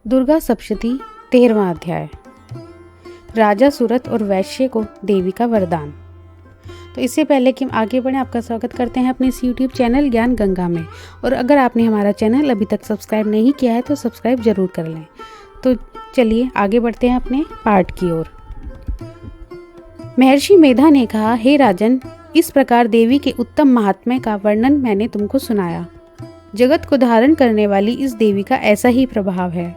दुर्गा सप्तशती 13वां अध्याय। राजा सूरत और वैश्य को देवी का वरदान। तो इससे पहले कि हम आगे बढ़ें, आपका स्वागत करते हैं अपने इस YouTube चैनल ज्ञान गंगा में। और अगर आपने हमारा चैनल अभी तक सब्सक्राइब नहीं किया है तो सब्सक्राइब जरूर कर लें। तो चलिए आगे बढ़ते हैं अपने पाठ की ओर। महर्षि मेधा ने कहा, हे राजन, इस प्रकार देवी के उत्तम महात्म्य का वर्णन मैंने तुमको सुनाया। जगत को धारण करने वाली इस देवी का ऐसा ही प्रभाव है।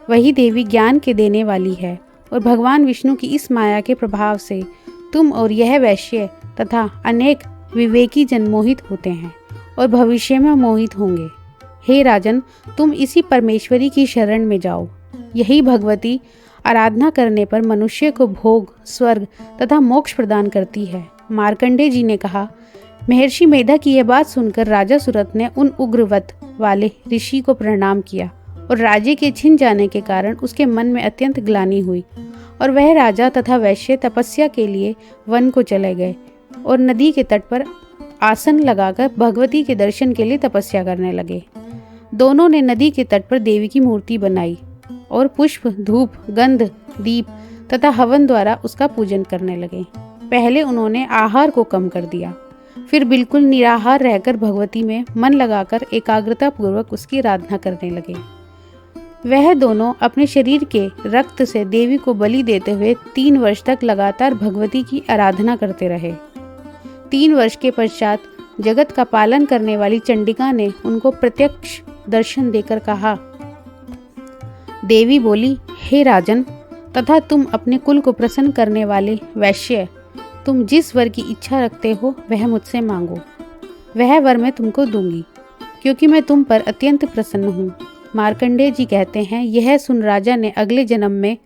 वही देवी ज्ञान के देने वाली है और भगवान विष्णु की इस माया के प्रभाव से तुम और यह वैश्य तथा अनेक विवेकी जन मोहित होते हैं और भविष्य में मोहित होंगे। हे राजन, तुम इसी परमेश्वरी की शरण में जाओ। यही भगवती आराधना करने पर मनुष्य को भोग, स्वर्ग तथा मोक्ष प्रदान करती है। मार्कंडेय जी ने कहा, महर्षि मेधा की यह बात सुनकर राजा सूरत ने उन उग्रवत वाले ऋषि को प्रणाम किया और राज्य के छिन जाने के कारण उसके मन में अत्यंत ग्लानि हुई और वह राजा तथा वैश्य तपस्या के लिए वन को चले गए और नदी के तट पर आसन लगाकर भगवती के दर्शन के लिए तपस्या करने लगे। दोनों ने नदी के तट पर देवी की मूर्ति बनाई और पुष्प, धूप, गंध, दीप तथा हवन द्वारा उसका पूजन करने लगे। पहले उन्होंने आहार को कम कर दिया, फिर बिल्कुल निराहार रहकर भगवती में मन लगाकर एकाग्रता पूर्वक उसकी आराधना करने लगे। वह दोनों अपने शरीर के रक्त से देवी को बलि देते हुए 3 वर्ष तक लगातार भगवती की आराधना करते रहे। 3 वर्ष के पश्चात जगत का पालन करने वाली चंडिका ने उनको प्रत्यक्ष दर्शन देकर कहा, देवी बोली, हे राजन तथा तुम अपने कुल को प्रसन्न करने वाले वैश्य, तुम जिस वर की इच्छा रखते हो वह मुझसे मांगो। वह वर मैं तुमको दूंगी, क्योंकि मैं तुम पर अत्यंत प्रसन्न हूँ। मार्कंडेय जी कहते हैं, यह सुन राजा ने अगले जन्म में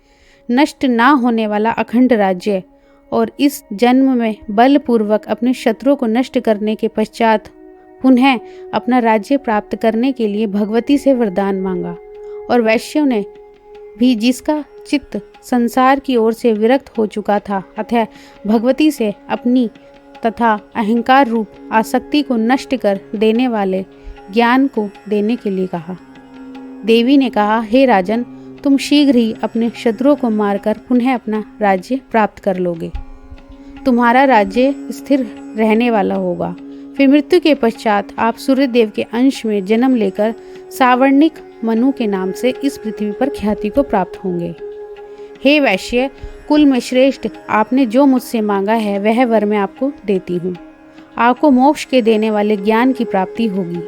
नष्ट ना होने वाला अखंड राज्य और इस जन्म में बलपूर्वक अपने शत्रुओं को नष्ट करने के पश्चात पुनः अपना राज्य प्राप्त करने के लिए भगवती से वरदान मांगा। और वैश्यों ने भी, जिसका चित्त संसार की ओर से विरक्त हो चुका था, अतः भगवती से अपनी तथा अहंकार रूप आसक्ति को नष्ट कर देने वाले ज्ञान को देने के लिए कहा। देवी ने कहा, हे राजन, तुम शीघ्र ही अपने शत्रुओं को मारकर पुनः अपना राज्य प्राप्त कर लोगे। तुम्हारा राज्य स्थिर रहने वाला होगा। फिर मृत्यु के पश्चात आप सूर्यदेव के अंश में जन्म लेकर सावर्णिक मनु के नाम से इस पृथ्वी पर ख्याति को प्राप्त होंगे। हे वैश्य, कुल में श्रेष्ठ, आपने जो मुझसे मांगा है वह वर मैं आपको देती हूँ। आपको मोक्ष के देने वाले ज्ञान की प्राप्ति होगी।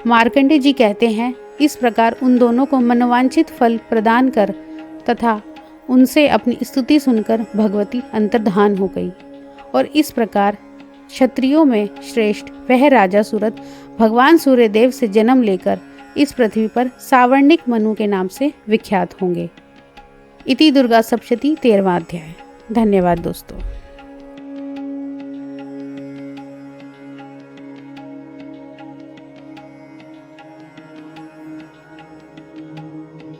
मार्कंडेय जी कहते हैं, इस प्रकार उन दोनों को मनोवांछित फल प्रदान कर तथा उनसे अपनी स्तुति सुनकर भगवती अंतर्धान हो गई। और इस प्रकार क्षत्रियों में श्रेष्ठ वह राजा सूरत भगवान सूर्यदेव से जन्म लेकर इस पृथ्वी पर सावर्णिक मनु के नाम से विख्यात होंगे। इति दुर्गा सप्तशती 13वां अध्याय। धन्यवाद दोस्तों।